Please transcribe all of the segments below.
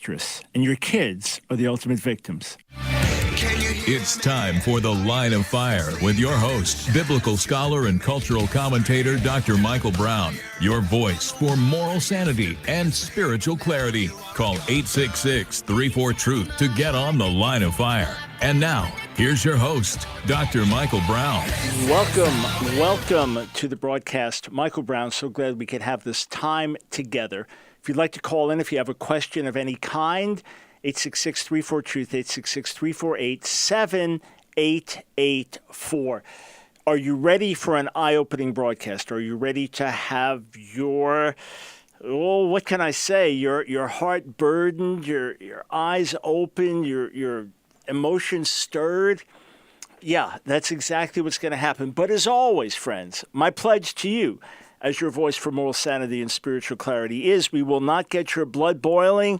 disastrous, and your kids are the ultimate victims. It's time for The Line of Fire with your host, biblical scholar and cultural commentator, Dr. Michael Brown. Your voice for moral sanity and spiritual clarity. Call 866-34-TRUTH to get on The Line of Fire. And now, here's your host, Dr. Michael Brown. Welcome to the broadcast. Michael Brown, so glad we could have this time together. If you'd like to call in, if you have a question of any kind, 866-34-TRUTH, 866-348-7884. Are you ready for an eye-opening broadcast? Are you ready to have your, what can I say, your heart burdened, your eyes open, your emotions stirred? Yeah, that's exactly what's going to happen. But as always, friends, my pledge to you as your voice for moral sanity and spiritual clarity is we will not get your blood boiling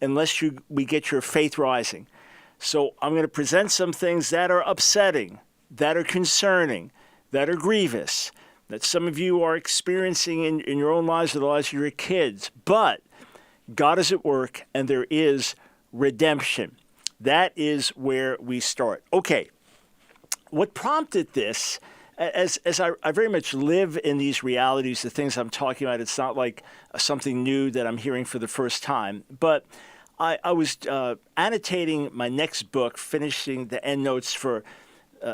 unless we get your faith rising. So I'm going to present some things that are upsetting, that are concerning, that are grievous, that some of you are experiencing in your own lives or the lives of your kids. But God is at work, and there is redemption. That is where we start. Okay, what prompted this, as I very much live in these realities, the things I'm talking about, it's not like something new that I'm hearing for the first time, but I was annotating my next book, finishing the end notes for,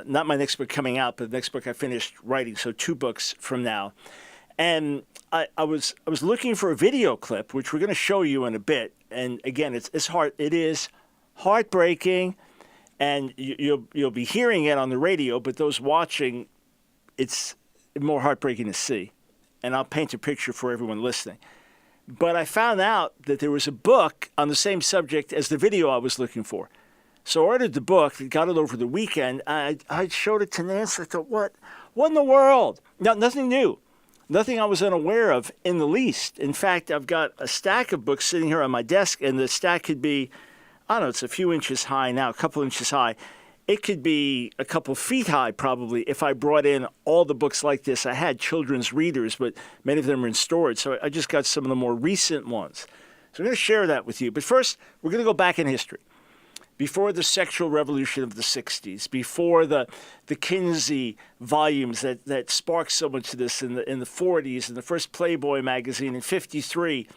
not my next book coming out, but the next book I finished writing, so 2 books from now. And I was looking for a video clip, which we're going to show you in a bit. And again, it is heartbreaking, and you'll be hearing it on the radio, but those watching, it's more heartbreaking to see. And I'll paint a picture for everyone listening. But I found out that there was a book on the same subject as the video I was looking for. So I ordered the book, got it over the weekend. I showed it to Nancy. I thought, what in the world? No, nothing new. Nothing I was unaware of in the least. In fact, I've got a stack of books sitting here on my desk, and the stack could be, I don't know, it's a few inches high now, a couple inches high. It could be a couple feet high, probably, if I brought in all the books like this. I had children's readers, but many of them are in storage, so I just got some of the more recent ones. So I'm going to share that with you. But first, we're going to go back in history. Before the sexual revolution of the 60s, before the Kinsey volumes that sparked so much of this in the 40s, and the first Playboy magazine in 53,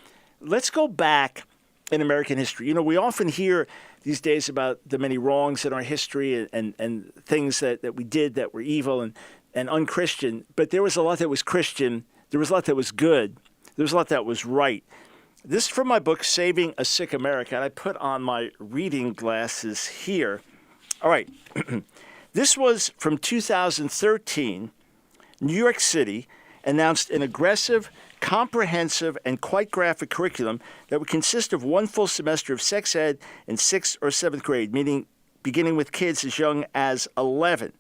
let's go back in American history. You know, we often hear these days about the many wrongs in our history and things that we did that were evil and unchristian, but there was a lot that was Christian. There was a lot that was good. There was a lot that was right. This is from my book, Saving a Sick America, and I put on my reading glasses here. All right. This was from 2013. New York City announced an aggressive, comprehensive, and quite graphic curriculum that would consist of 1 full semester of sex ed in 6th or 7th grade, meaning beginning with kids as young as 11,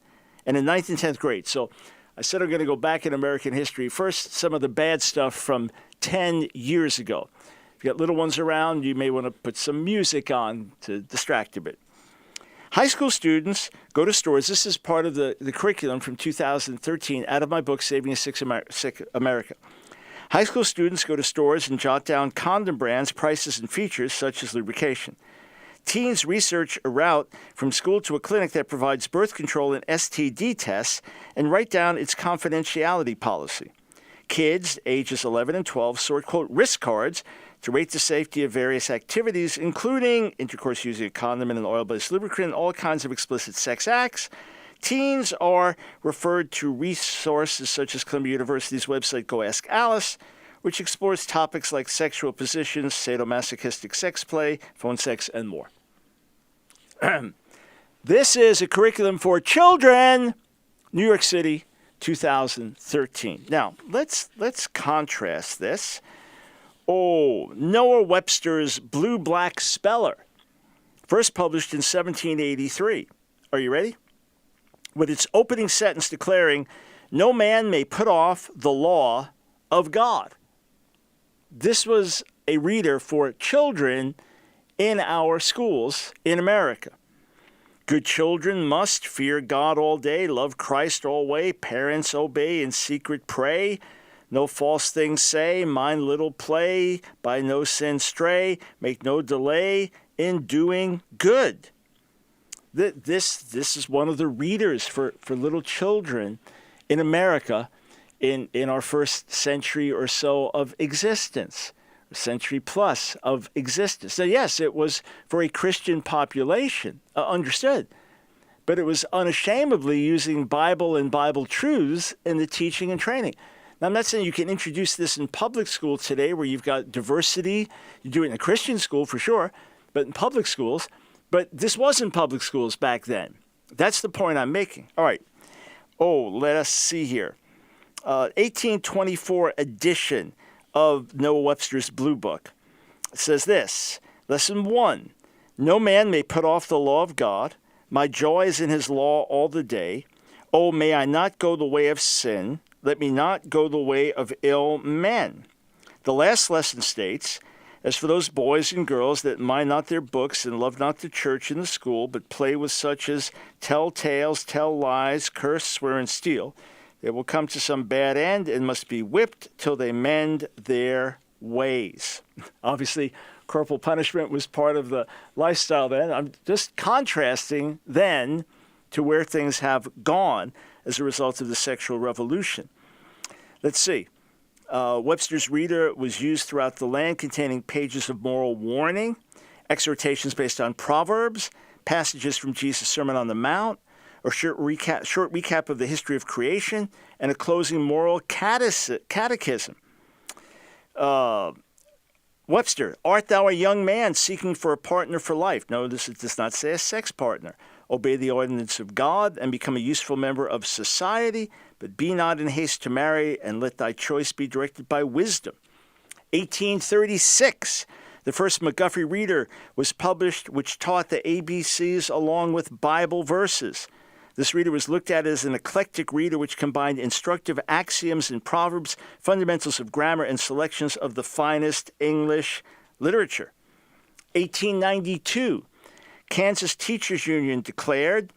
and in 9th and 10th grade. So I said I'm going to go back in American history. First, some of the bad stuff from 10 years ago. If you got little ones around, you may want to put some music on to distract a bit. High school students go to stores. This is part of the curriculum from 2013 out of my book, Saving a Sick America. High school students go to stores and jot down condom brands, prices, and features such as lubrication. Teens research a route from school to a clinic that provides birth control and STD tests and write down its confidentiality policy. Kids ages 11 and 12 sort, quote, risk cards to rate the safety of various activities, including intercourse using a condom and an oil-based lubricant, and all kinds of explicit sex acts. Teens are referred to resources such as Columbia University's website, Go Ask Alice, which explores topics like sexual positions, sadomasochistic sex play, phone sex, and more. This is a curriculum for children, New York City, 2013. Now, let's contrast this. Oh, Noah Webster's Blue-Black Speller, first published in 1783. Are you ready? With its opening sentence declaring, "No man may put off the law of God." This was a reader for children in our schools in America. Good children must fear God all day, love Christ alway, parents obey, in secret pray. no false things say, mind little play, by no sin stray, make no delay in doing good. This is one of the readers for little children in America in our first century or so of existence, a century plus of existence. So yes, it was for a Christian population, understood, but it was unashamedly using Bible and Bible truths in the teaching and training. Now, I'm not saying you can introduce this in public school today where you've got diversity. You do it in a Christian school for sure, but in public schools. But this was in public schools back then. That's the point I'm making. All right. Oh, let us see here. 1824 edition of Noah Webster's Blue Book. It says this, Lesson 1, no man may put off the law of God. My joy is in his law all the day. Oh, may I not go the way of sin. Let me not go the way of ill men. The last lesson states, as for those boys and girls that mind not their books and love not the church and the school, but play with such as tell tales, tell lies, curse, swear, and steal, they will come to some bad end and must be whipped till they mend their ways. Obviously, corporal punishment was part of the lifestyle then. I'm just contrasting then to where things have gone as a result of the sexual revolution. Let's see. Webster's Reader was used throughout the land, containing pages of moral warning, exhortations based on Proverbs, passages from Jesus' Sermon on the Mount, a short recap of the history of creation, and a closing moral catechism. Webster, art thou a young man seeking for a partner for life? Notice it does not say a sex partner. Obey the ordinance of God and become a useful member of society, but be not in haste to marry, and let thy choice be directed by wisdom. 1836, the first McGuffey Reader was published, which taught the ABCs along with Bible verses. This reader was looked at as an eclectic reader which combined instructive axioms and proverbs, fundamentals of grammar, and selections of the finest English literature. 1892, Kansas Teachers Union declared,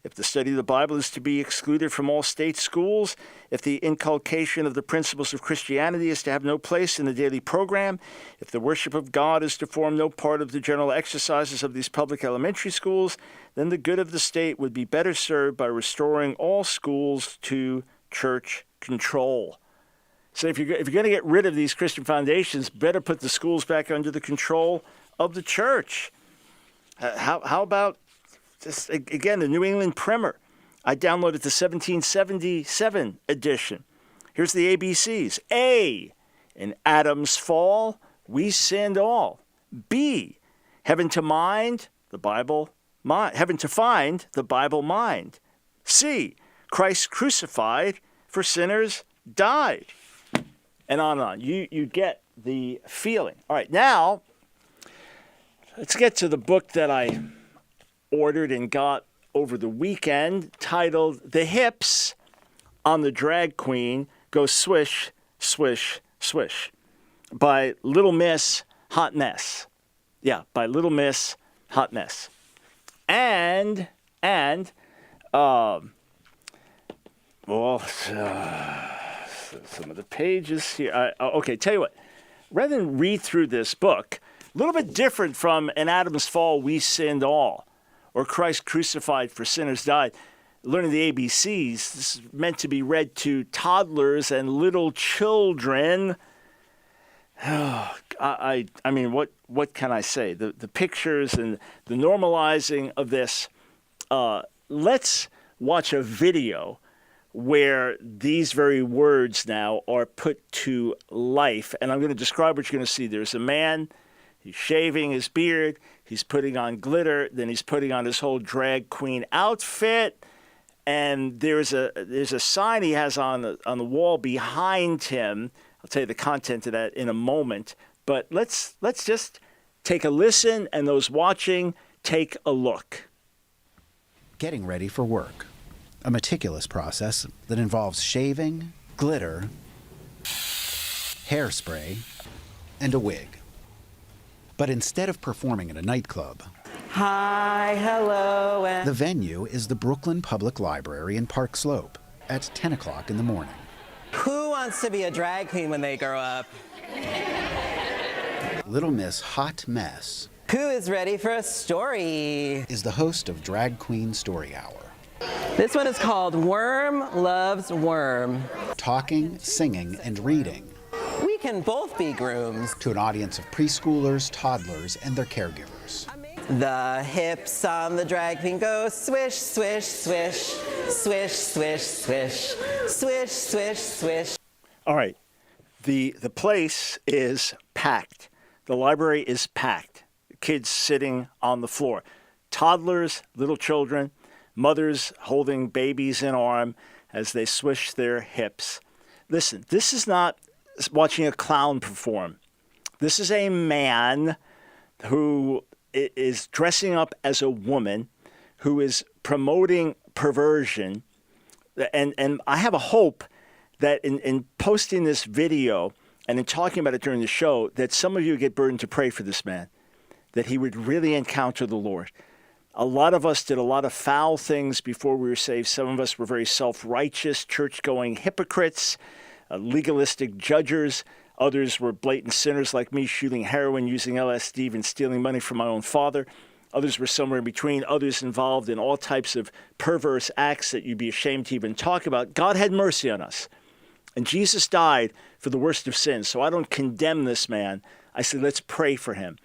if the study of the Bible is to be excluded from all state schools, if the inculcation of the principles of Christianity is to have no place in the daily program, if the worship of God is to form no part of the general exercises of these public elementary schools, then the good of the state would be better served by restoring all schools to church control. So if you're going to get rid of these Christian foundations, better put the schools back under the control of the church. How about just, again, the New England Primer? I downloaded the 1777 edition. Here's the ABCs. A, in Adam's fall, we sinned all. B, heaven to mind, the Bible mind. Heaven to find, the Bible mind. C, Christ crucified for sinners died. And on and on. You get the feeling. All right, now let's get to the book that I ordered and got over the weekend, titled The Hips on the Drag Queen Go Swish, Swish, Swish, by Little Miss Hot Mess. Yeah, by Little Miss Hot Mess. And some of the pages here. Okay, tell you what. Rather than read through this book, a little bit different from In Adam's Fall, We Sinned All, or Christ Crucified for Sinners Died. Learning the ABCs, this is meant to be read to toddlers and little children. I mean, what can I say? The pictures and the normalizing of this. Let's watch a video where these very words now are put to life. And I'm going to describe what you're going to see. There's a man. He's shaving his beard. He's putting on glitter. Then he's putting on his whole drag queen outfit. And there's a sign he has on the wall behind him. I'll tell you the content of that in a moment. But let's just take a listen, and those watching, take a look. Getting ready for work. A meticulous process that involves shaving, glitter, hairspray, and a wig. But instead of performing at a nightclub, hi, hello, and the venue is the Brooklyn Public Library in Park Slope at 10 o'clock in the morning. who wants to be a drag queen when they grow up? Little Miss Hot Mess Who is ready for a story? is the host of Drag Queen Story Hour. This one is called Worm Loves Worm. Talking, singing, and reading We can both be grooms. to an audience of preschoolers, toddlers, and their caregivers. The hips on the drag queen go swish, swish, swish, swish, swish, swish, swish, swish, swish. All right. The place is packed. The library is packed. Kids sitting on the floor. Toddlers, little children, mothers holding babies in arm as they swish their hips. Listen, this is not watching a clown perform. This is a man who is dressing up as a woman, who is promoting perversion. And I have a hope that in posting this video and in talking about it during the show, that some of you get burdened to pray for this man, that he would really encounter the Lord. A lot of us did a lot of foul things before we were saved. Some of us were very self-righteous, church-going hypocrites, legalistic judgers. Others were blatant sinners like me, shooting heroin, using LSD, and stealing money from my own father. Others were somewhere in between. Others involved in all types of perverse acts that you'd be ashamed to even talk about. God had mercy on us. And Jesus died for the worst of sins. So I don't condemn this man. I say, let's pray for him.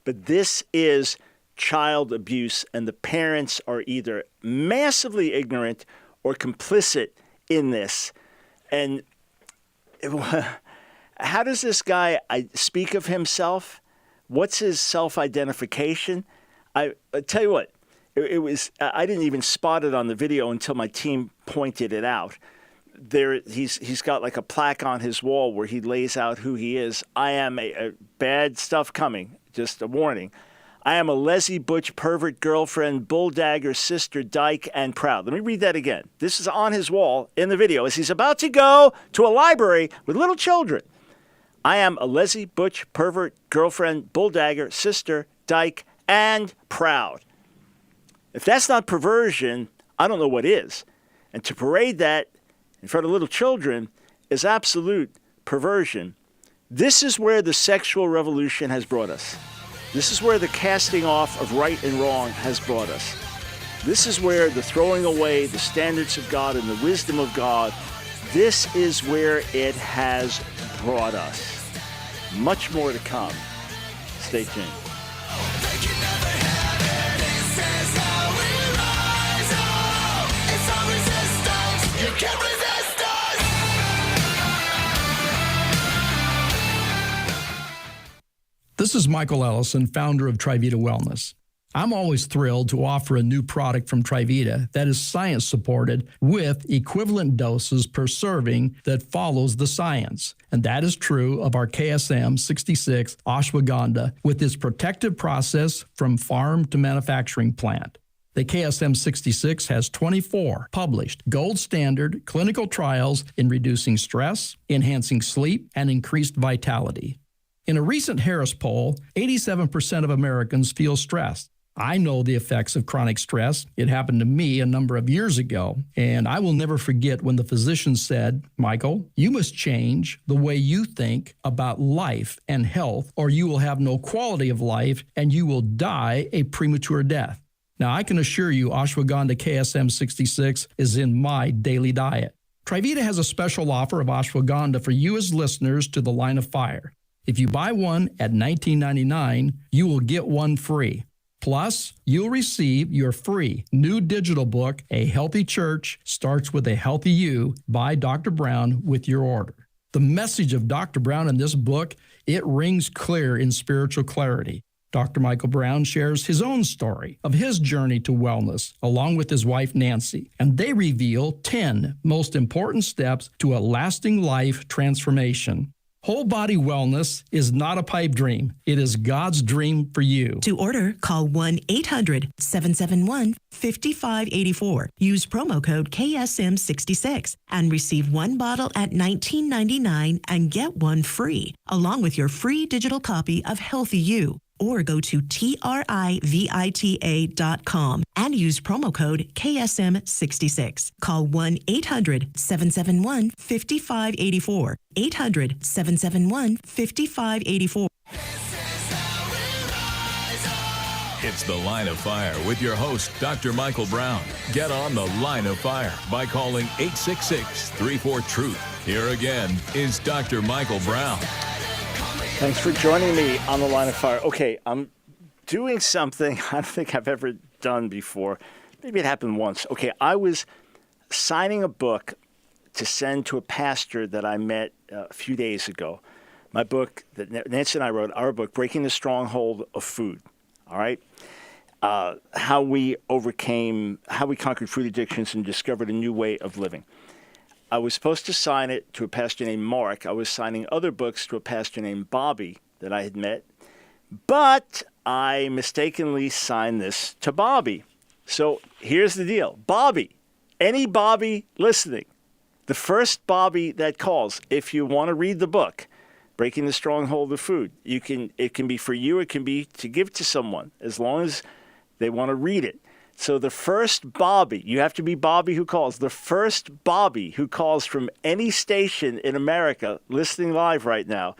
But this is child abuse, and the parents are either massively ignorant or complicit in this. And how does this guy speak of himself? What's his self-identification? I tell you what, it was I didn't even spot it on the video until my team pointed it out. He's got like a plaque on his wall where he lays out who he is. I am a bad stuff coming, just a warning. I am a lesy, butch, pervert, girlfriend, bulldagger, sister, dyke, and proud. Let me read that again. This is on his wall in the video as he's about to go to a library with little children. I am a lesy, butch, pervert, girlfriend, bulldagger, sister, dyke, and proud. If that's not perversion, I don't know what is. And to parade that in front of little children is absolute perversion. This is where the sexual revolution has brought us. This is where the casting off of right and wrong has brought us. This is where the throwing away the standards of God and the wisdom of God, this is where it has brought us. Much more to come. Stay tuned. This is Michael Ellison, founder of Trivita Wellness. I'm always thrilled to offer a new product from Trivita that is science-supported with equivalent doses per serving that follows the science. And that is true of our KSM 66 ashwagandha with its protective process from farm to manufacturing plant. The KSM 66 has 24 published gold standard clinical trials in reducing stress, enhancing sleep, and increased vitality. In a recent Harris poll, 87% of Americans feel stressed. I know the effects of chronic stress. It happened to me a number of years ago, and I will never forget when the physician said, Michael, you must change the way you think about life and health, or you will have no quality of life and you will die a premature death. Now, I can assure you ashwagandha KSM 66 is in my daily diet. Trivita has a special offer of ashwagandha for you as listeners to the Line of Fire. If you buy one at $19.99, you will get one free. Plus, you'll receive your free new digital book, A Healthy Church Starts with a Healthy You by Dr. Brown with your order. The message of Dr. Brown in this book, it rings clear in spiritual clarity. Dr. Michael Brown shares his own story of his journey to wellness along with his wife Nancy, and they reveal 10 most important steps to a lasting life transformation. Whole body wellness is not a pipe dream. It is God's dream for you. To order, call 1-800-771-5584. Use promo code KSM66 and receive one bottle at $19.99 and get one free, along with your free digital copy of Healthy You. or go to trivita.com and use promo code KSM66. Call 1-800-771-5584. 800-771-5584. It's The Line of Fire with your host, Dr. Michael Brown. Get on The Line of Fire by calling 866-34-TRUTH. Here again is Dr. Michael Brown. Thanks for joining me on The Line of Fire. Okay, I'm doing something I don't think I've ever done before. Maybe it happened once. Okay, I was signing a book to send to a pastor that I met a few days ago. My book that Nancy and I wrote, our book, Breaking the Stronghold of Food. All right? How we conquered food addictions and discovered a new way of living. I was supposed to sign it to a pastor named Mark. I was signing other books to a pastor named Bobby that I had met. But I mistakenly signed this to Bobby. So here's the deal. Bobby, any Bobby listening, the first Bobby that calls, if you want to read the book, Breaking the Stronghold of Food, it can be for you, it can be to give to someone, as long as they want to read it. So the first Bobby, you have to be Bobby who calls, the first Bobby who calls from any station in America listening live right now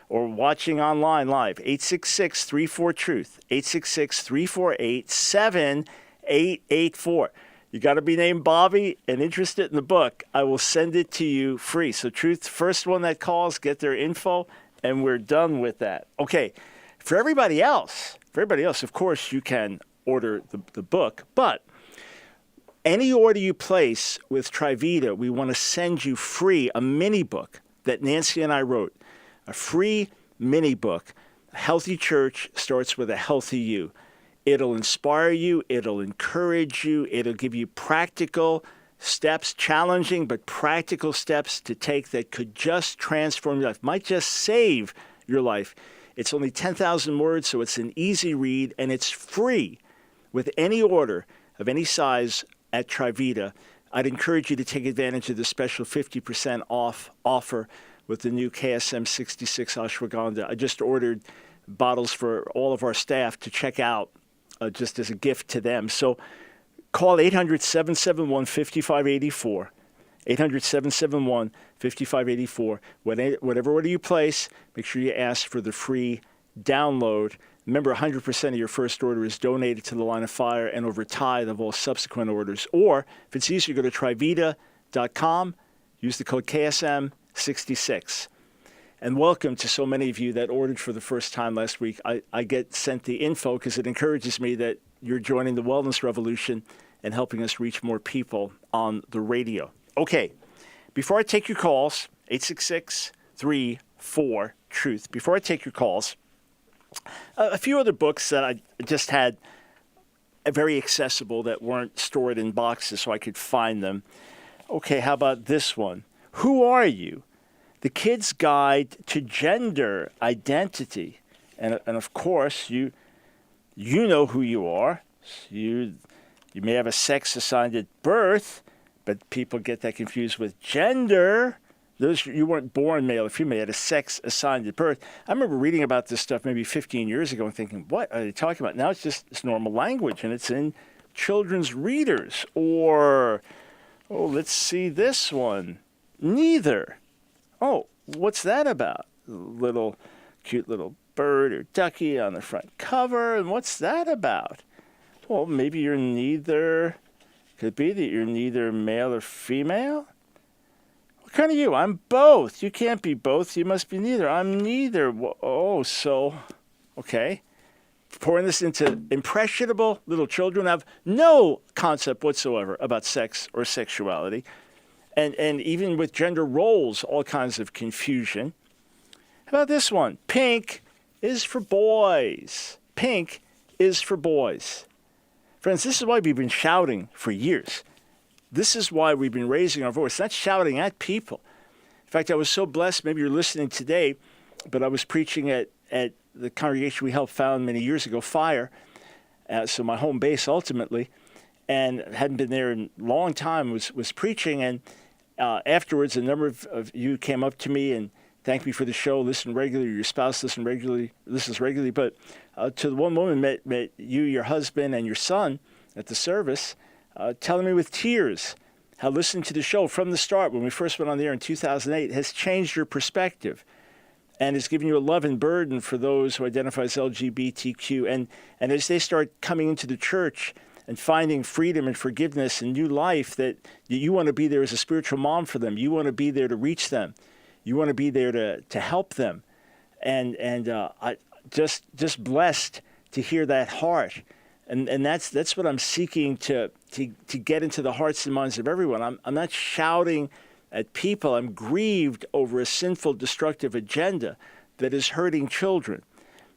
or watching online live, 866-34-TRUTH, 866-348-7884. You got to be named Bobby and interested in the book. I will send it to you free. So Truth, first one that calls, get their info, and we're done with that. Okay, for everybody else, of course, you can order the book, but any order you place with Trivita, we want to send you free a mini book that Nancy and I wrote, a free mini book. A healthy church starts with a healthy you. It'll inspire you, it'll encourage you, it'll give you practical steps, challenging but practical steps to take that could just transform your life, might just save your life. It's only 10,000 words, so it's an easy read, and it's free. With any order of any size at Trivita, I'd encourage you to take advantage of the special 50% off offer with the new KSM 66 ashwagandha. I just ordered bottles for all of our staff to check out just as a gift to them. So call 800-771-5584, 800-771-5584. Whatever order you place, make sure you ask for the free download. Remember, 100% of your first order is donated to the Line of Fire and over tithe of all subsequent orders. Or, if it's easier, go to Trivita.com, use the code KSM66. And welcome to so many of you that ordered for the first time last week. I get sent the info because it encourages me that you're joining the wellness revolution and helping us reach more people on the radio. Okay, before I take your calls, 866-34-TRUTH. Before I take your calls, a few other books that I just had very accessible that weren't stored in boxes so I could find them. Okay, how about this one? Who Are You? The Kid's Guide to Gender Identity. And of course, you know who you are. You may have a sex assigned at birth, but people get that confused with gender. You weren't born male or female, you had a sex assigned at birth. I remember reading about this stuff maybe 15 years ago and thinking, what are they talking about? Now it's normal language, and it's in children's readers. Or, let's see this one. Neither. Oh, what's that about? Cute little bird or ducky on the front cover, and what's that about? Well, maybe you're neither. Could be that you're neither male or female. What kind of you? I'm both. You can't be both. You must be neither. I'm neither. Okay. Pouring this into impressionable little children who have no concept whatsoever about sex or sexuality. And even with gender roles, all kinds of confusion. How about this one? Pink is for boys. Pink is for boys. Friends, this is why we've been shouting for years. This is why we've been raising our voice, not shouting at people. In fact, I was so blessed, maybe you're listening today, but I was preaching at the congregation we helped found many years ago, Fire, so my home base ultimately, and hadn't been there in a long time, was preaching, and afterwards a number of you came up to me and thank me for the show, listen regularly, your spouse listens regularly. But to the one woman met you, your husband, and your son at the service, telling me with tears how listening to the show from the start, when we first went on the air in 2008, has changed your perspective and has given you a love and burden for those who identify as LGBTQ. And as they start coming into the church and finding freedom and forgiveness and new life, that you want to be there as a spiritual mom for them. You want to be there to reach them. You want to be there to help them. And I just blessed to hear that heart. And that's what I'm seeking to get into the hearts and minds of everyone. I'm not shouting at people. I'm grieved over a sinful, destructive agenda that is hurting children,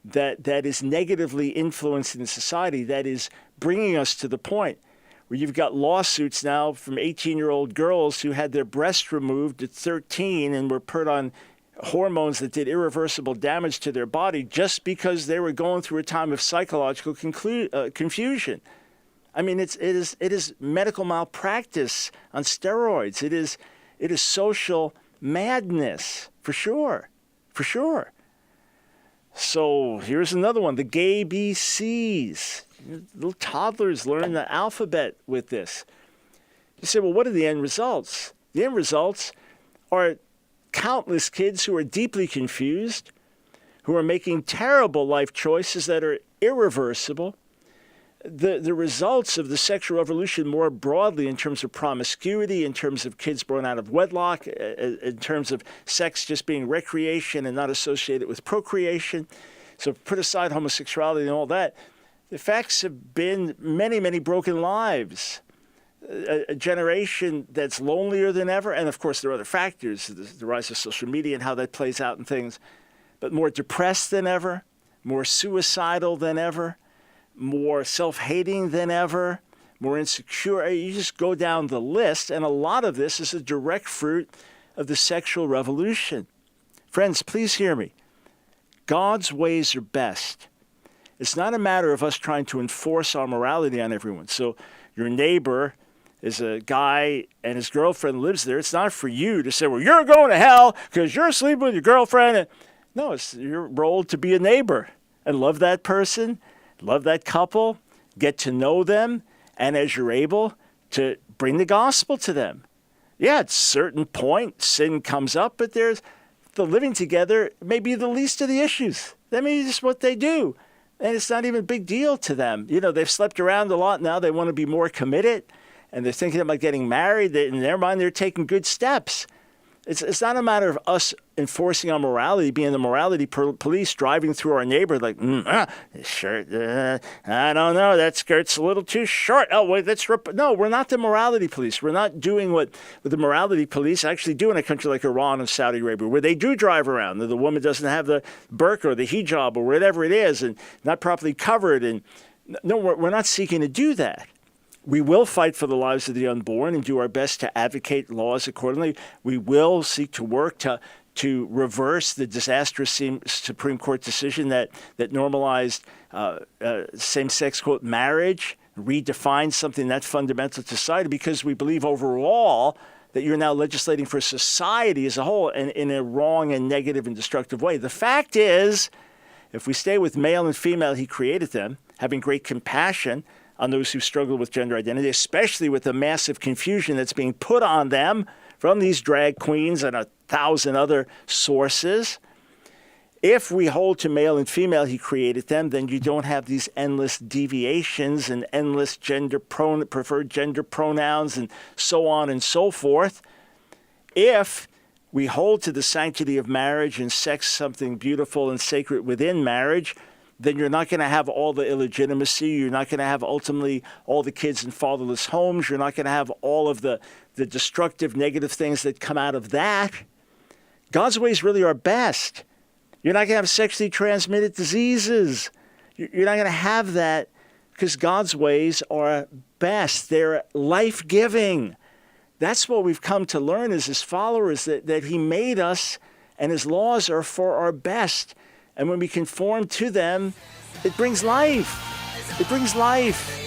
that is negatively influencing society, that is bringing us to the point where you've got lawsuits now from 18-year-old girls who had their breasts removed at 13 and were put on hormones that did irreversible damage to their body just because they were going through a time of psychological confusion. I mean, it is medical malpractice on steroids. It is social madness, for sure. So here's another one, the gay BCs. Little toddlers learn the alphabet with this. You say, well, what are the end results? The end results are countless kids who are deeply confused, who are making terrible life choices that are irreversible. The results of the sexual revolution more broadly in terms of promiscuity, in terms of kids born out of wedlock, in terms of sex just being recreation and not associated with procreation. So put aside homosexuality and all that. The effects have been many, many broken lives. A generation that's lonelier than ever. And of course, there are other factors, the rise of social media and how that plays out and things, but more depressed than ever, more suicidal than ever, more self-hating than ever, more insecure. You just go down the list, and a lot of this is a direct fruit of the sexual revolution. Friends, please hear me. God's ways are best. It's not a matter of us trying to enforce our morality on everyone. So your neighbor is a guy and his girlfriend lives there. It's not for you to say, well, you're going to hell because you're sleeping with your girlfriend. No, it's your role to be a neighbor and love that person, love that couple, get to know them, and as you're able, to bring the gospel to them. Yeah, at a certain point, sin comes up, but there's the living together may be the least of the issues. That may be just what they do. And it's not even a big deal to them. You know, they've slept around a lot now. They want to be more committed. And they're thinking about getting married. In their mind, they're taking good steps. It's not a matter of us enforcing our morality, being the morality police, driving through our neighborhood like, this shirt, I don't know, that skirt's a little too short. Oh, wait, no, we're not the morality police. We're not doing what the morality police actually do in a country like Iran and Saudi Arabia, where they do drive around. The woman doesn't have the burqa or the hijab or whatever it is and not properly covered. And no, we're not seeking to do that. We will fight for the lives of the unborn and do our best to advocate laws accordingly. We will seek to work to reverse the disastrous Supreme Court decision that normalized same-sex, quote, marriage, redefined something that's fundamental to society, because we believe overall that you're now legislating for society as a whole in a wrong and negative and destructive way. The fact is, if we stay with male and female, he created them, having great compassion on those who struggle with gender identity, especially with the massive confusion that's being put on them from these drag queens and 1,000 other sources. If we hold to male and female, he created them, then you don't have these endless deviations and endless preferred gender pronouns and so on and so forth. If we hold to the sanctity of marriage and sex, something beautiful and sacred within marriage, then you're not going to have all the illegitimacy. You're not going to have ultimately all the kids in fatherless homes. You're not going to have all of the destructive, negative things that come out of that. God's ways really are best. You're not going to have sexually transmitted diseases. You're not going to have that because God's ways are best. They're life-giving. That's what we've come to learn as his followers, that he made us and his laws are for our best. And when we conform to them, it brings life. It brings life.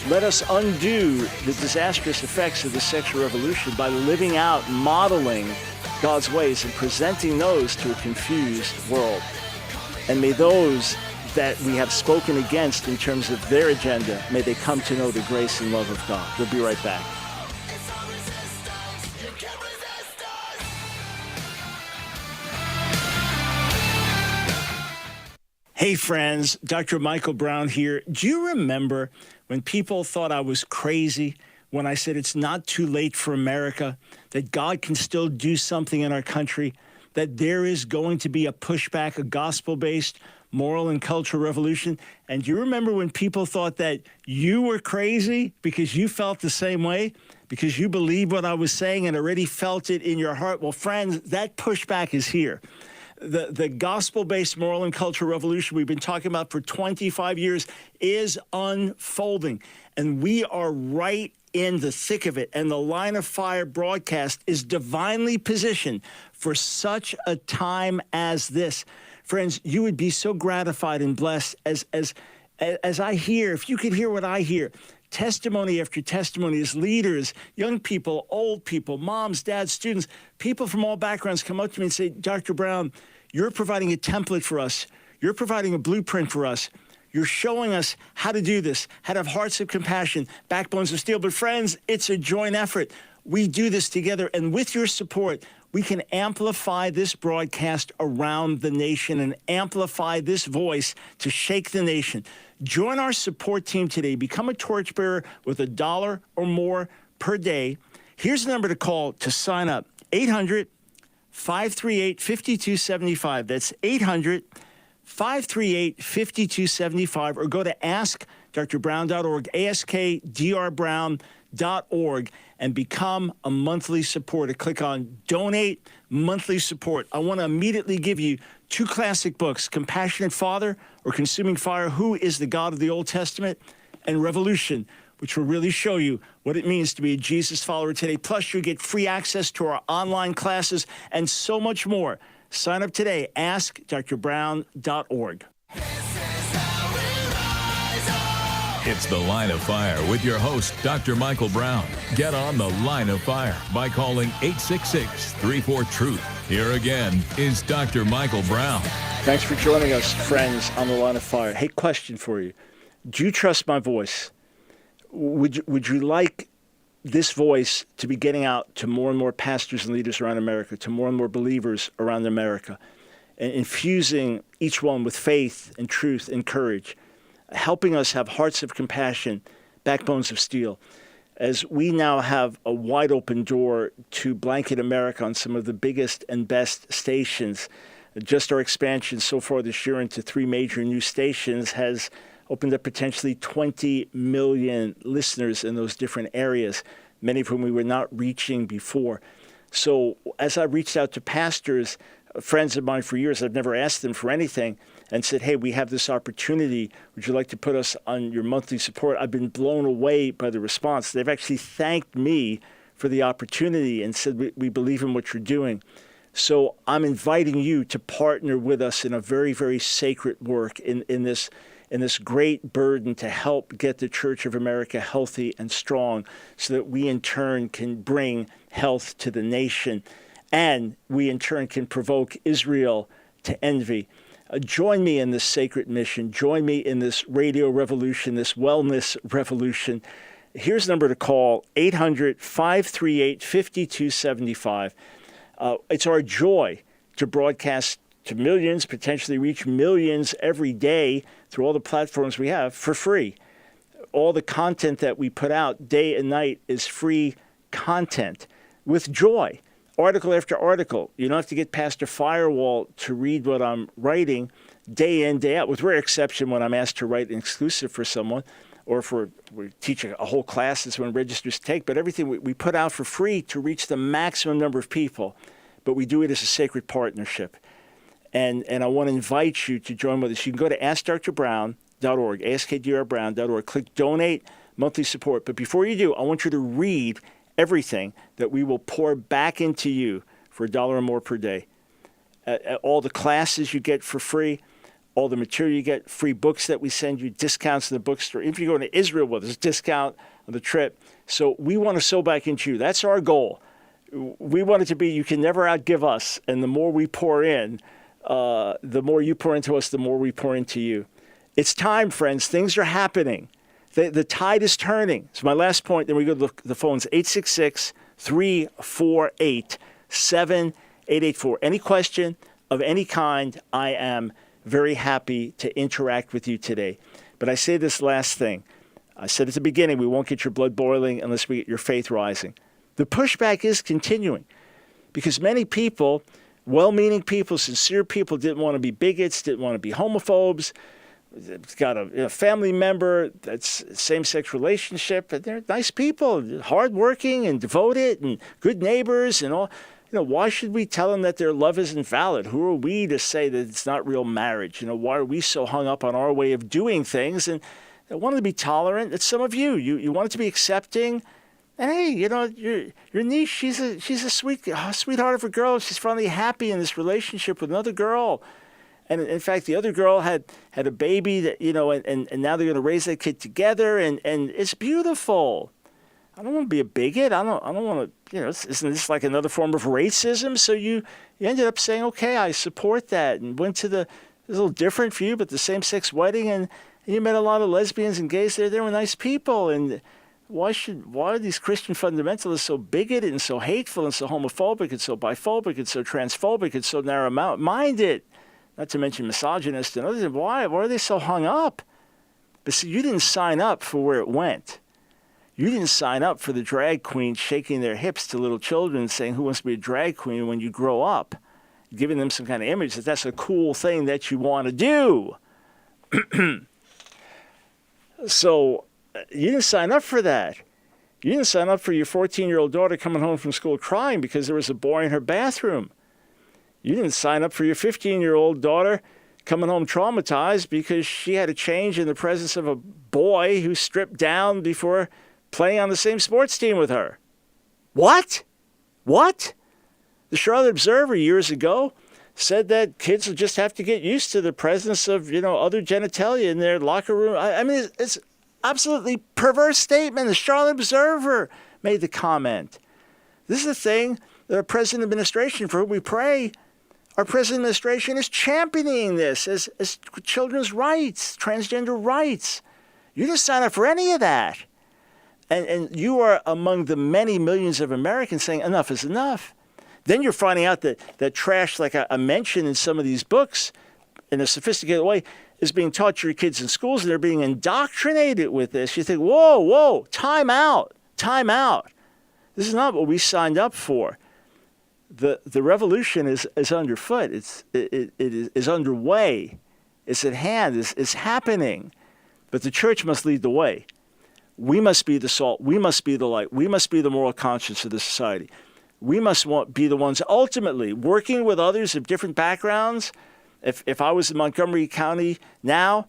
Let us undo the disastrous effects of the sexual revolution by living out, modeling God's ways and presenting those to a confused world. And may those that we have spoken against in terms of their agenda, may they come to know the grace and love of God. We'll be right back. Hey friends, Dr. Michael Brown here. Do you remember when people thought I was crazy when I said it's not too late for America, that God can still do something in our country, that there is going to be a pushback, a gospel-based moral and cultural revolution? And do you remember when people thought that you were crazy because you felt the same way, because you believed what I was saying and already felt it in your heart? Well, friends, that pushback is here. The gospel-based moral and cultural revolution we've been talking about for 25 years is unfolding, and we are right in the thick of it. And the Line of Fire broadcast is divinely positioned for such a time as this. Friends, you would be so gratified and blessed as I hear, if you could hear what I hear, testimony after testimony as leaders, young people, old people, moms, dads, students, people from all backgrounds come up to me and say, Dr. Brown, you're providing a template for us. You're providing a blueprint for us. You're showing us how to do this, how to have hearts of compassion, backbones of steel. But friends, it's a joint effort. We do this together. And with your support, we can amplify this broadcast around the nation and amplify this voice to shake the nation. Join our support team today. Become a torchbearer with $1 or more per day. Here's the number to call to sign up. 800-538-5275. That's 800-538-5275. Or go to AskDrBrown.org, AskDrBrown.org, and become a monthly supporter. Click on Donate Monthly Support. I want to immediately give you 2 classic books, Compassionate Father or Consuming Fire, Who is the God of the Old Testament, and Revolution, which will really show you what it means to be a Jesus follower today. Plus, you get free access to our online classes and so much more. Sign up today, AskDrBrown.org. It's The Line of Fire with your host, Dr. Michael Brown. Get on The Line of Fire by calling 866-34-TRUTH. Here again is Dr. Michael Brown. Thanks for joining us, friends, on The Line of Fire. Hey, question for you. Do you trust my voice? Would you like this voice to be getting out to more and more pastors and leaders around America, to more and more believers around America, and infusing each one with faith and truth and courage, helping us have hearts of compassion, backbones of steel, as we now have a wide open door to blanket America on some of the biggest and best stations. Just our expansion so far this year into 3 major new stations has opened up potentially 20 million listeners in those different areas, many of whom we were not reaching before. So as I reached out to pastors, friends of mine for years, I've never asked them for anything, and said, hey, we have this opportunity. Would you like to put us on your monthly support? I've been blown away by the response. They've actually thanked me for the opportunity and said, we believe in what you're doing. So I'm inviting you to partner with us in a very, very sacred work in this great burden to help get the Church of America healthy and strong so that we in turn can bring health to the nation, and we in turn can provoke Israel to envy. Join me in this sacred mission. Join me in this radio revolution, this wellness revolution. Here's the number to call, 800-538-5275. It's our joy to broadcast to millions, potentially reach millions every day through all the platforms we have for free. All the content that we put out day and night is free content with joy. Article after article. You don't have to get past a firewall to read what I'm writing day in, day out, with rare exception when I'm asked to write an exclusive for someone, or for we teach a whole class is when registers take. But everything we put out for free to reach the maximum number of people. But we do it as a sacred partnership. And I want to invite you to join with us. You can go to AskDrBrown.org, AskDrBrown.org. Click Donate Monthly Support. But before you do, I want you to read everything that we will pour back into you for $1 or more per day. All the classes you get for free, all the material you get, free books that we send you, discounts in the bookstore. If you're going to Israel with us, discount on the trip. So we want to sow back into you. That's our goal, we want it to be, you can never outgive us. And the more we pour in, the more you pour into us, the more we pour into you. It's time, friends. Things are happening. The tide is turning. So my last point, then we go to the phones, 866-348-7884. Any question of any kind, I am very happy to interact with you today. But I say this last thing. I said at the beginning, we won't get your blood boiling unless we get your faith rising. The pushback is continuing because many people, well-meaning people, sincere people, didn't want to be bigots, didn't want to be homophobes. It's got a family member that's same-sex relationship, and they're nice people, hardworking and devoted and good neighbors and all. Why should we tell them that their love isn't valid? Who are we to say that it's not real marriage? Why are we so hung up on our way of doing things? And I wanted to be tolerant. It's some of you. You wanted to be accepting. And hey, your niece, she's a sweetheart of a girl. She's finally happy in this relationship with another girl. And in fact, the other girl had a baby that, and now they're going to raise that kid together, and it's beautiful. I don't want to be a bigot. I don't want to, isn't this like another form of racism? So you ended up saying, okay, I support that, and went to it's a little different for you, but the same-sex wedding, and you met a lot of lesbians and gays there. They were nice people, and why are these Christian fundamentalists so bigoted and so hateful and so homophobic and so biphobic and so transphobic and so narrow-minded? Not to mention misogynist and others. Why are they so hung up? But see, you didn't sign up for where it went. You didn't sign up for the drag queens shaking their hips to little children saying, who wants to be a drag queen when you grow up? Giving them some kind of image that that's a cool thing that you want to do. So you didn't sign up for that. You didn't sign up for your 14-year-old daughter coming home from school crying because there was a boy in her bathroom. You didn't sign up for your 15-year-old daughter coming home traumatized because she had a change in the presence of a boy who stripped down before playing on the same sports team with her. What? The Charlotte Observer years ago said that kids will just have to get used to the presence of, other genitalia in their locker room. I mean, it's absolutely perverse statement. The Charlotte Observer made the comment. This is the thing that our present administration, for whom we pray, our present administration is championing this as children's rights, transgender rights. You didn't sign up for any of that. And you are among the many millions of Americans saying enough is enough. Then you're finding out that trash, like I mentioned in some of these books, in a sophisticated way, is being taught to your kids in schools, and they're being indoctrinated with this. You think, whoa, time out. This is not what we signed up for. The revolution is underfoot. It is underway. It's at hand. It's happening. But the church must lead the way. We must be the salt. We must be the light. We must be the moral conscience of the society. We must be the ones ultimately working with others of different backgrounds. If I was in Montgomery County now,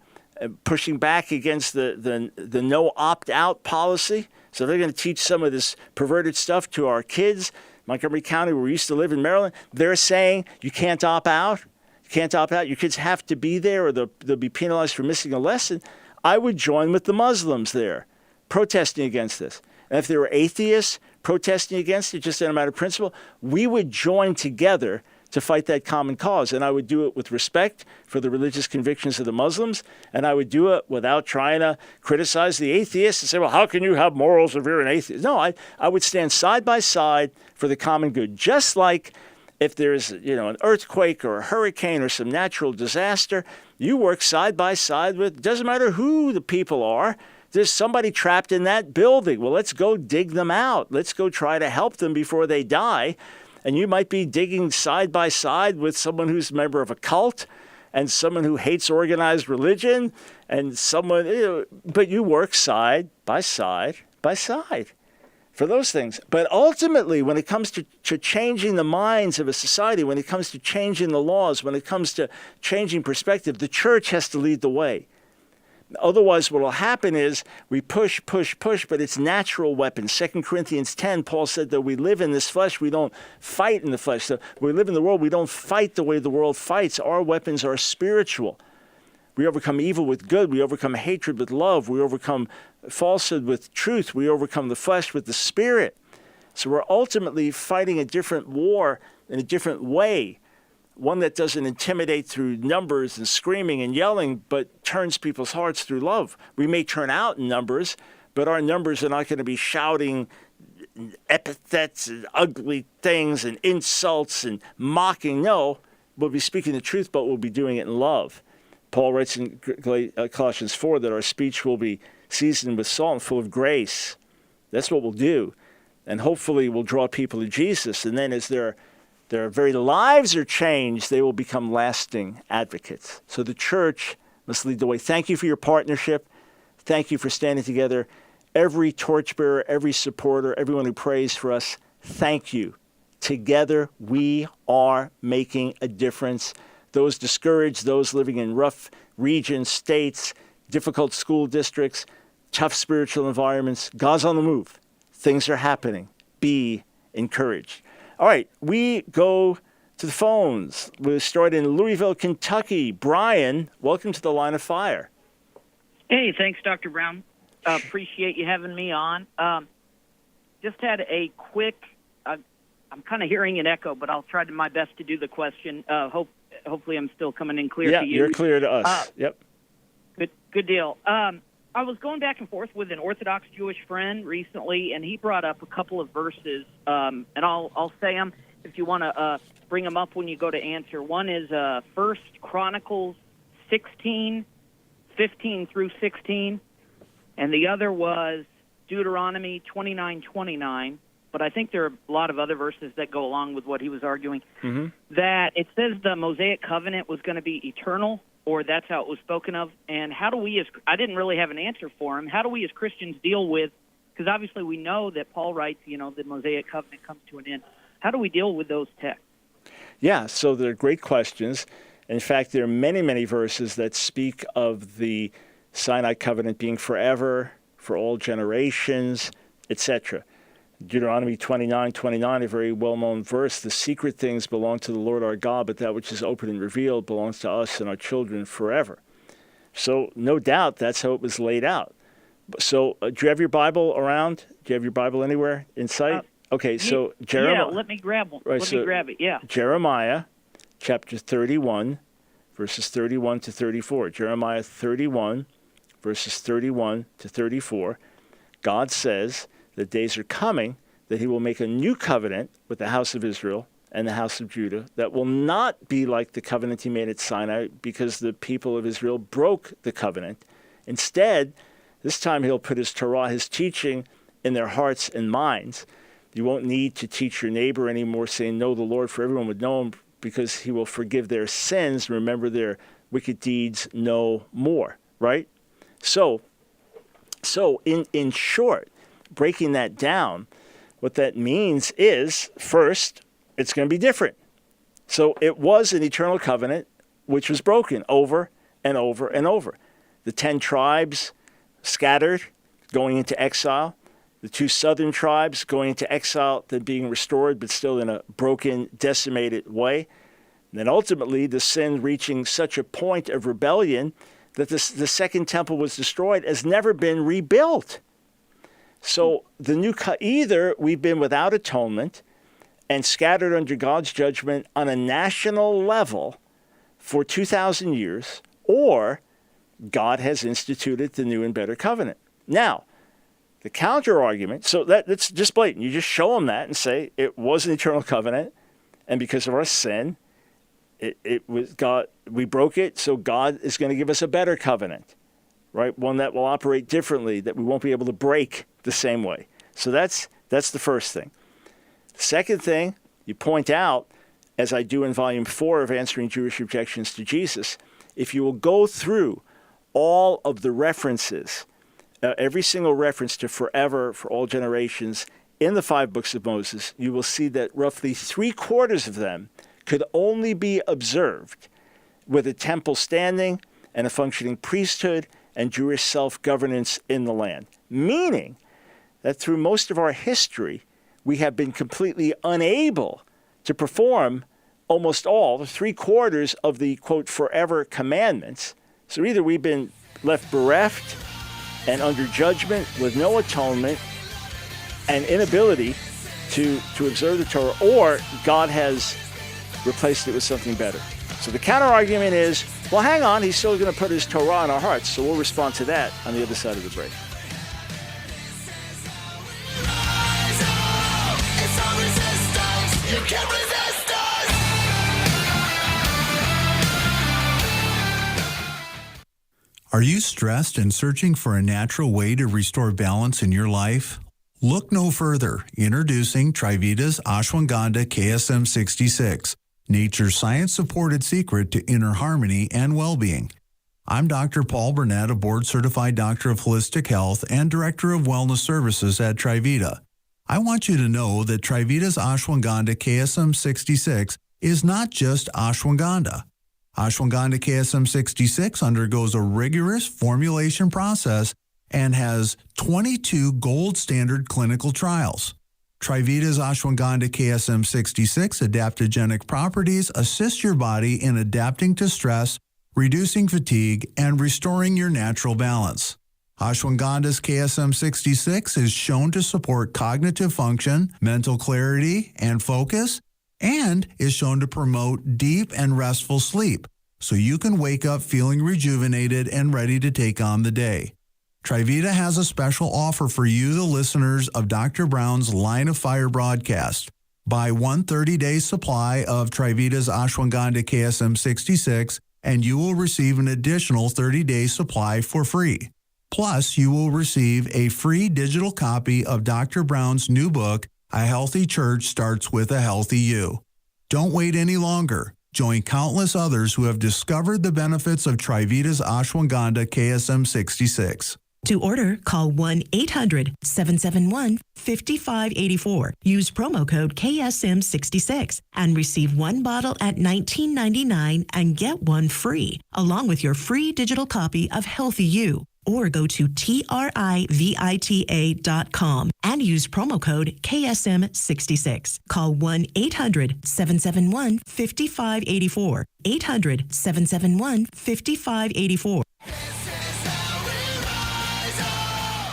pushing back against the no opt-out policy, so they're going to teach some of this perverted stuff to our kids. Montgomery County, where we used to live in Maryland, they're saying you can't opt out. You can't opt out. Your kids have to be there or they'll be penalized for missing a lesson. I would join with the Muslims there, protesting against this. And if there were atheists protesting against it, just in a matter of principle, we would join together to fight that common cause. And I would do it with respect for the religious convictions of the Muslims, and I would do it without trying to criticize the atheists and say, well, how can you have morals if you're an atheist? No, I would stand side by side for the common good, just like if there's an earthquake or a hurricane or some natural disaster, you work side by side with, doesn't matter who the people are, there's somebody trapped in that building. Well, let's go dig them out. Let's go try to help them before they die. And you might be digging side by side with someone who's a member of a cult and someone who hates organized religion and someone, but you work side by side for those things. But ultimately, when it comes to changing the minds of a society, when it comes to changing the laws, when it comes to changing perspective, the church has to lead the way. Otherwise, what will happen is we push, but it's natural weapons. 2 Corinthians 10, Paul said that we live in this flesh, we don't fight in the flesh. So we live in the world, we don't fight the way the world fights. Our weapons are spiritual. We overcome evil with good. We overcome hatred with love. We overcome falsehood with truth. We overcome the flesh with the spirit. So we're ultimately fighting a different war in a different way, one that doesn't intimidate through numbers and screaming and yelling, but turns people's hearts through love. We may turn out in numbers, but our numbers are not going to be shouting epithets and ugly things and insults and mocking. No, we'll be speaking the truth, but we'll be doing it in love. Paul writes in Colossians 4 that our speech will be seasoned with salt and full of grace. That's what we'll do. And hopefully we'll draw people to Jesus. And then as their very lives are changed, they will become lasting advocates. So the church must lead the way. Thank you for your partnership. Thank you for standing together. Every torchbearer, every supporter, everyone who prays for us, thank you. Together we are making a difference. Those discouraged, those living in rough regions, states, difficult school districts, tough spiritual environments, God's on the move. Things are happening. Be encouraged. All right, we go to the phones. We'll start in Louisville, Kentucky. Brian, welcome to the Line of Fire. Hey, thanks, Dr. Brown. Appreciate you having me on. Just had a quick, I'm kind of hearing an echo, but I'll try my best to do the question. Hopefully I'm still coming in clear to you. Yeah, you're clear to us. Yep. Good deal. I was going back and forth with an Orthodox Jewish friend recently, and he brought up a couple of verses, and I'll say them if you want to bring them up when you go to answer. One is 1 Chronicles 16, 15 through 16, and the other was Deuteronomy 29:29. But I think there are a lot of other verses that go along with what he was arguing. Mm-hmm. That it says the Mosaic covenant was going to be eternal, or that's how it was spoken of. And how do we, I didn't really have an answer for him. How do we as Christians deal with, because obviously we know that Paul writes, the Mosaic covenant comes to an end. How do we deal with those texts? Yeah, so they're great questions. In fact, there are many, many verses that speak of the Sinai covenant being forever, for all generations, etc. Deuteronomy 29:29, a very well-known verse, the secret things belong to the Lord our God, but that which is open and revealed belongs to us and our children forever. So no doubt that's how it was laid out. So do you have your Bible around? Do you have your Bible anywhere in sight? Okay, so Jeremiah. Yeah, let me grab one. Right, let me grab it, yeah. Jeremiah chapter 31, verses 31 to 34. Jeremiah 31, verses 31 to 34. God says, the days are coming that he will make a new covenant with the house of Israel and the house of Judah that will not be like the covenant he made at Sinai, because the people of Israel broke the covenant. Instead, this time he'll put his Torah, his teaching, in their hearts and minds. You won't need to teach your neighbor anymore, saying, know the Lord, for everyone would know him, because he will forgive their sins, remember their wicked deeds no more, right? So in short, breaking that down, what that means is, first, it's going to be different. So it was an eternal covenant, which was broken over and over and over. The 10 tribes scattered, going into exile. The 2 southern tribes going into exile, then being restored, but still in a broken, decimated way. And then ultimately, the sin reaching such a point of rebellion that the second temple was destroyed, has never been rebuilt. So the new either we've been without atonement and scattered under God's judgment on a national level for 2,000 years, or God has instituted the new and better covenant. Now, the counter argument, so that's just blatant. You just show them that and say it was an eternal covenant, and because of our sin, it was God. We broke it, so God is going to give us a better covenant, right? One that will operate differently, that we won't be able to break the same way. So that's the first thing. The second thing, you point out, as I do in Volume 4 of Answering Jewish Objections to Jesus, if you will go through all of the references, every single reference to forever, for all generations, in the 5 books of Moses, you will see that roughly 3/4 of them could only be observed with a temple standing and a functioning priesthood and Jewish self-governance in the land. Meaning that through most of our history, we have been completely unable to perform almost all, the 3/4 of the, quote, forever commandments. So either we've been left bereft and under judgment with no atonement and inability to observe the Torah, or God has replaced it with something better. So the counter argument is, well, hang on, he's still going to put his Torah in our hearts. So we'll respond to that on the other side of the break. Are you stressed and searching for a natural way to restore balance in your life? Look no further. Introducing Trivita's Ashwagandha KSM 66, nature's science-supported secret to inner harmony and well-being. I'm Dr. Paul Burnett, a board-certified doctor of holistic health and director of wellness services at Trivita. I want you to know that Trivita's Ashwagandha KSM 66 is not just ashwagandha. Ashwagandha KSM 66 undergoes a rigorous formulation process and has 22 gold standard clinical trials. Trivita's Ashwagandha KSM 66 adaptogenic properties assist your body in adapting to stress, reducing fatigue, and restoring your natural balance. Ashwagandha's KSM 66 is shown to support cognitive function, mental clarity, and focus, and is shown to promote deep and restful sleep, so you can wake up feeling rejuvenated and ready to take on the day. Trivita has a special offer for you, the listeners of Dr. Brown's Line of Fire broadcast. Buy one 30-day supply of Trivita's Ashwagandha KSM 66, and you will receive an additional 30-day supply for free. Plus, you will receive a free digital copy of Dr. Brown's new book, A Healthy Church Starts with a Healthy You. Don't wait any longer. Join countless others who have discovered the benefits of Trivita's Ashwagandha KSM 66. To order, call 1-800-771-5584. Use promo code KSM66 and receive one bottle at $19.99 and get one free, along with your free digital copy of Healthy You. Or go to TRIVITA.com and use promo code KSM66. Call 1-800-771-5584. 800-771-5584.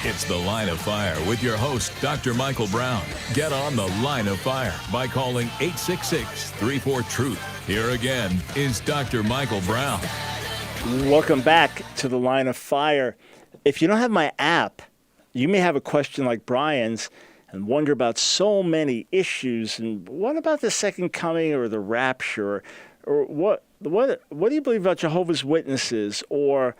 It's The Line of Fire with your host, Dr. Michael Brown. Get on The Line of Fire by calling 866-34-TRUTH. Here again is Dr. Michael Brown. Welcome back to The Line of Fire. If you don't have my app, you may have a question like Brian's and wonder about so many issues. And what about the second coming or the rapture? Or what do you believe about Jehovah's Witnesses? Or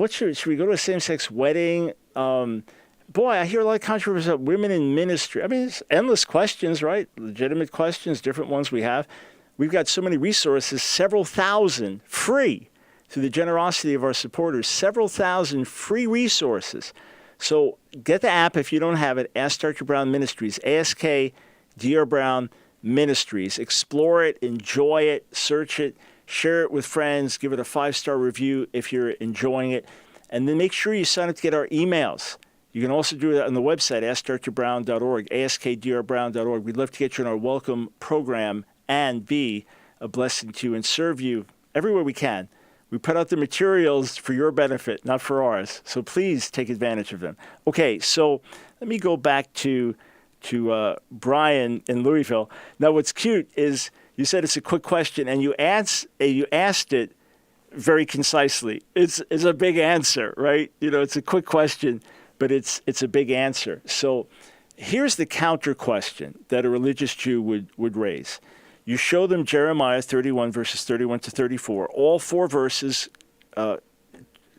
should we go to a same-sex wedding? Boy, I hear a lot of controversy about women in ministry. I mean, it's endless questions, right? Legitimate questions, different ones we have. We've got so many resources, several thousand free through the generosity of our supporters, several thousand free resources. So get the app if you don't have it. Ask Dr. Brown Ministries, AskDrBrown Ministries. Explore it, enjoy it, search it, share it with friends, give it a 5-star review if you're enjoying it. And then make sure you sign up to get our emails. You can also do that on the website, AskDrBrown.org, AskDrBrown.org. We'd love to get you in our welcome program and be a blessing to you and serve you everywhere we can. We put out the materials for your benefit, not for ours. So please take advantage of them. Okay, so let me go back to Brian in Louisville. Now, what's cute is you said it's a quick question, and you asked it very concisely. It's a big answer, right? You know, it's a quick question, but it's a big answer. So here's the counter question that a religious Jew would raise. You show them Jeremiah 31, verses 31 to 34. All 4 verses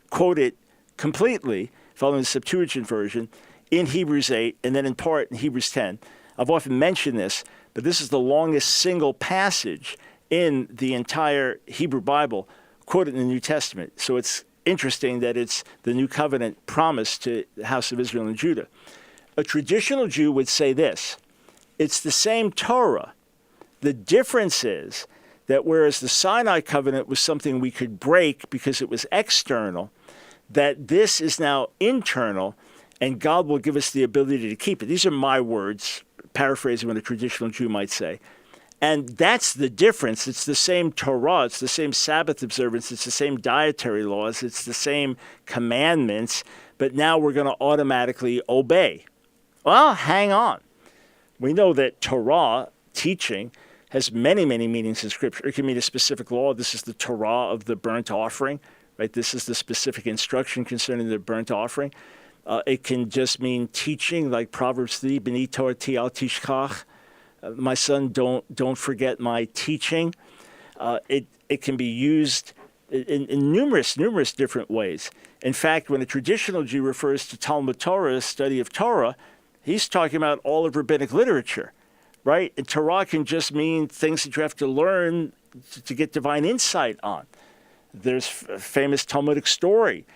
quoted completely, following the Septuagint version, in Hebrews 8, and then in part in Hebrews 10. I've often mentioned this, but this is the longest single passage in the entire Hebrew Bible quoted in the New Testament. So it's interesting that it's the New Covenant promise to the house of Israel and Judah. A traditional Jew would say this: it's the same Torah. The difference is that whereas the Sinai covenant was something we could break because it was external, that this is now internal, and God will give us the ability to keep it. These are my words, paraphrasing what a traditional Jew might say. And that's the difference. It's the same Torah. It's the same Sabbath observance. It's the same dietary laws. It's the same commandments. But now we're going to automatically obey. Well, hang on. We know that Torah, teaching, has many, many meanings in Scripture. It can mean a specific law. This is the Torah of the burnt offering, right? This is the specific instruction concerning the burnt offering. It can just mean teaching, like Proverbs 3, B'ni Torati al tishkach. My son, don't forget my teaching. It can be used in numerous different ways. In fact, when a traditional Jew refers to Talmud Torah, study of Torah, he's talking about all of rabbinic literature, right? And Torah can just mean things that you have to learn to get divine insight on. There's a famous Talmudic story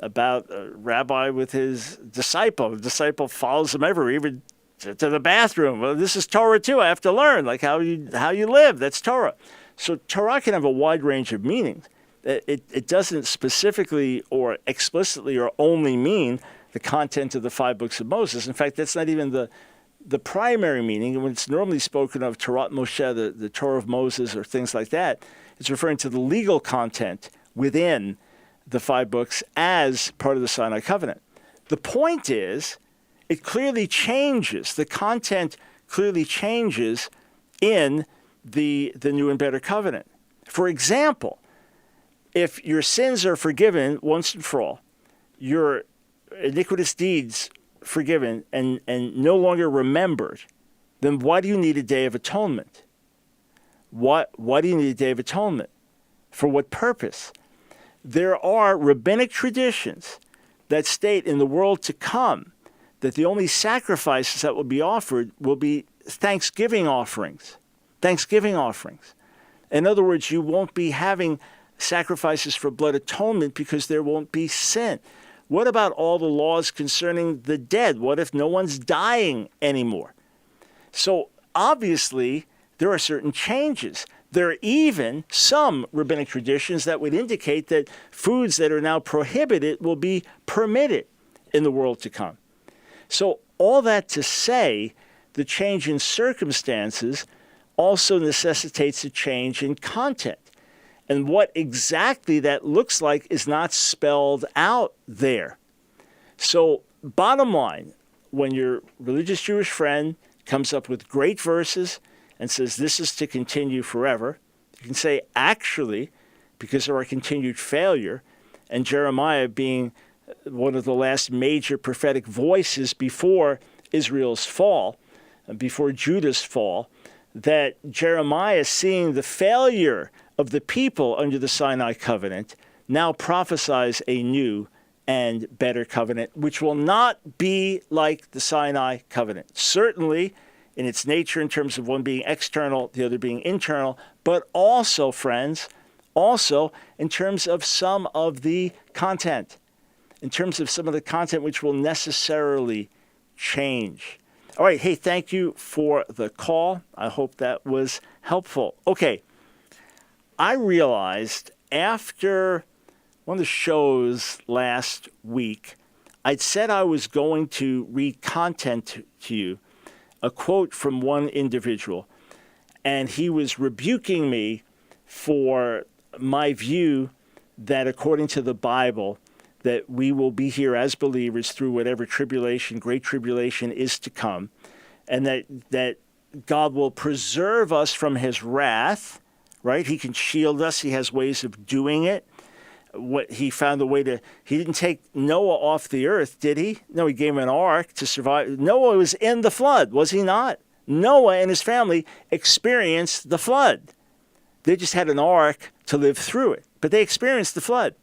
about a rabbi with his disciple. The disciple follows him everywhere, even to the bathroom. Well, this is Torah too. I have to learn, like how you live. That's Torah. So Torah can have a wide range of meanings. It doesn't specifically or explicitly or only mean the content of the 5 books of Moses. In fact, that's not even the primary meaning. When it's normally spoken of Torah Moshe, the Torah of Moses, or things like that, it's referring to the legal content within the 5 books as part of the Sinai covenant. The point is, it clearly changes. The content clearly changes in the new and better covenant. For example, if your sins are forgiven once and for all, your iniquitous deeds forgiven and no longer remembered, then why do you need a day of atonement? Why do you need a day of atonement? For what purpose? There are rabbinic traditions that state in the world to come that the only sacrifices that will be offered will be thanksgiving offerings. Thanksgiving offerings. In other words, you won't be having sacrifices for blood atonement because there won't be sin. What about all the laws concerning the dead? What if no one's dying anymore? So obviously, there are certain changes. There are even some rabbinic traditions that would indicate that foods that are now prohibited will be permitted in the world to come. So all that to say, the change in circumstances also necessitates a change in content. And what exactly that looks like is not spelled out there. So bottom line, when your religious Jewish friend comes up with great verses and says this is to continue forever, you can say actually, because of our continued failure, and Jeremiah being one of the last major prophetic voices before Israel's fall, before Judah's fall, that Jeremiah, seeing the failure of the people under the Sinai covenant, now prophesies a new and better covenant, which will not be like the Sinai covenant. Certainly in its nature in terms of one being external, the other being internal, but also, friends, also in terms of some of the content, which will necessarily change. All right, hey, thank you for the call. I hope that was helpful. Okay, I realized after one of the shows last week, I'd said I was going to read content to you, a quote from one individual, and he was rebuking me for my view that according to the Bible, that we will be here as believers through whatever tribulation, great tribulation is to come, and that God will preserve us from his wrath, right? He can shield us. He has ways of doing it. He found a way he didn't take Noah off the earth, did he? No, he gave him an ark to survive. Noah was in the flood, was he not? Noah and his family experienced the flood. They just had an ark to live through it, but they experienced the flood.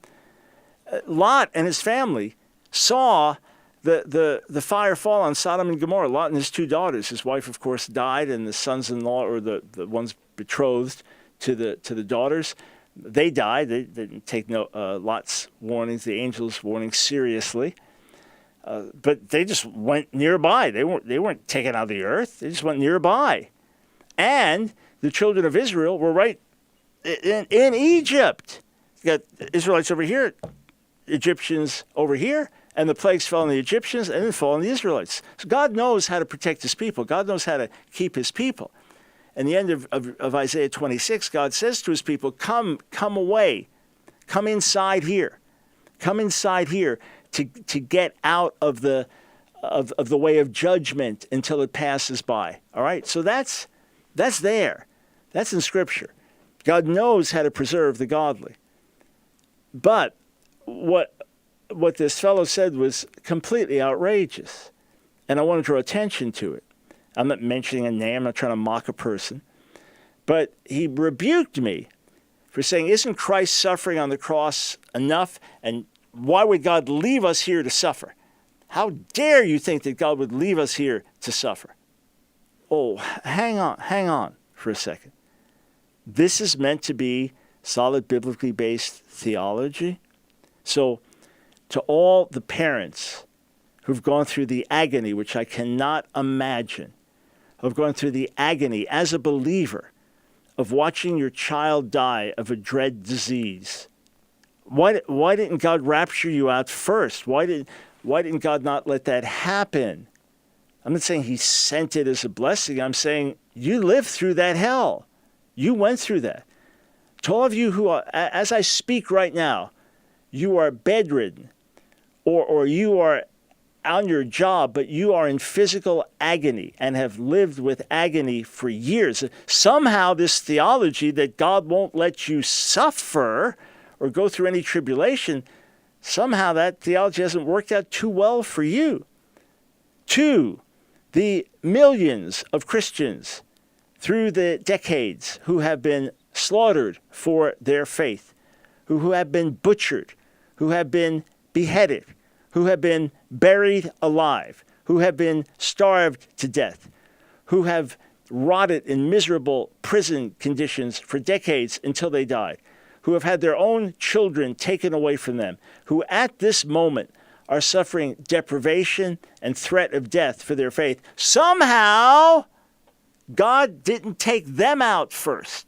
Lot and his family saw the fire fall on Sodom and Gomorrah. Lot and his 2 daughters. His wife, of course, died, and the sons-in-law, or the ones betrothed to the daughters, they died. They didn't take Lot's warnings, the angel's warnings, seriously. But they just went nearby. They weren't taken out of the earth. They just went nearby. And the children of Israel were right in Egypt. You got Israelites over here, Egyptians over here, and the plagues fell on the Egyptians and then fell on the Israelites. So God knows how to protect his people. God knows how to keep his people. And the end of Isaiah 26, God says to his people, come away, come inside here to get out of the of the way of judgment until it passes by. All right? So that's there. That's in Scripture. God knows how to preserve the godly. But what this fellow said was completely outrageous. And I want to draw attention to it. I'm not mentioning a name. I'm not trying to mock a person. But he rebuked me for saying, isn't Christ's suffering on the cross enough? And why would God leave us here to suffer? How dare you think that God would leave us here to suffer? Oh, hang on for a second. This is meant to be solid biblically based theology. So to all the parents who've gone through the agony, which I cannot imagine, who've gone through the agony as a believer of watching your child die of a dread disease, why didn't God rapture you out first? Why didn't God not let that happen? I'm not saying he sent it as a blessing. I'm saying you lived through that hell. You went through that. To all of you who are, as I speak right now, you are bedridden or you are on your job, but you are in physical agony and have lived with agony for years. Somehow this theology that God won't let you suffer or go through any tribulation, somehow that theology hasn't worked out too well for you. 2, the millions of Christians through the decades who have been slaughtered for their faith, who have been butchered, who have been beheaded, who have been buried alive, who have been starved to death, who have rotted in miserable prison conditions for decades until they died, who have had their own children taken away from them, who at this moment are suffering deprivation and threat of death for their faith. Somehow, God didn't take them out first.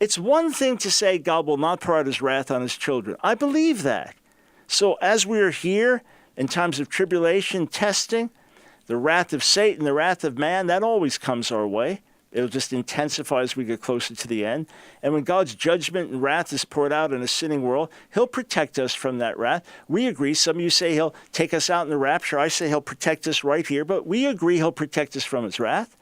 It's one thing to say God will not pour out his wrath on his children. I believe that. So as we're here in times of tribulation, testing, the wrath of Satan, the wrath of man, that always comes our way. It'll just intensify as we get closer to the end. And when God's judgment and wrath is poured out in a sinning world, he'll protect us from that wrath. We agree. Some of you say he'll take us out in the rapture. I say he'll protect us right here. But we agree he'll protect us from his wrath.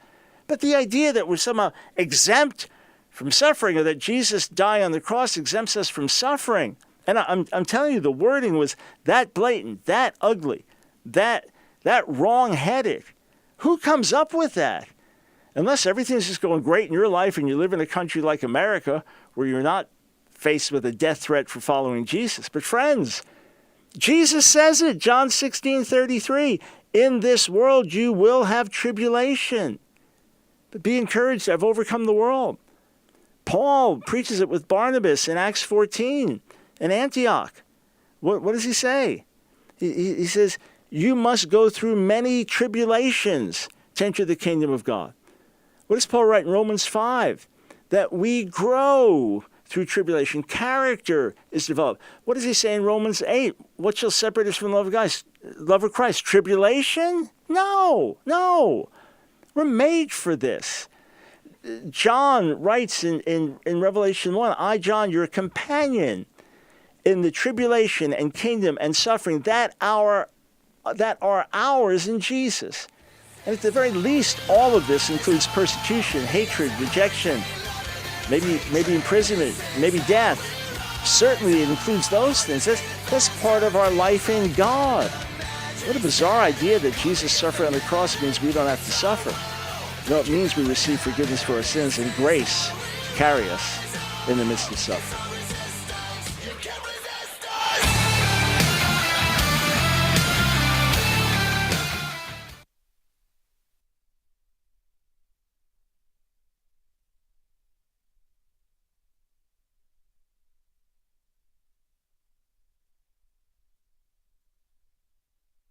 But the idea that we're somehow exempt from suffering, or that Jesus dying on the cross exempts us from suffering. And I'm telling you, the wording was that blatant, that ugly, that wrong-headed. Who comes up with that? Unless everything's just going great in your life and you live in a country like America where you're not faced with a death threat for following Jesus. But friends, Jesus says it, John 16:33, in this world you will have tribulation. But be encouraged, I've overcome the world. Paul preaches it with Barnabas in Acts 14 in Antioch. What does he say? He says, you must go through many tribulations to enter the kingdom of God. What does Paul write in Romans 5? That we grow through tribulation. Character is developed. What does he say in Romans 8? What shall separate us from the love of Christ? Tribulation? No. We're made for this. John writes in Revelation 1, I, John, your companion in the tribulation and kingdom and suffering that are ours in Jesus. And at the very least, all of this includes persecution, hatred, rejection, maybe imprisonment, maybe death. Certainly it includes those things. That's part of our life in God. What a bizarre idea that Jesus suffered on the cross means we don't have to suffer. No, it means we receive forgiveness for our sins and grace carry us in the midst of suffering.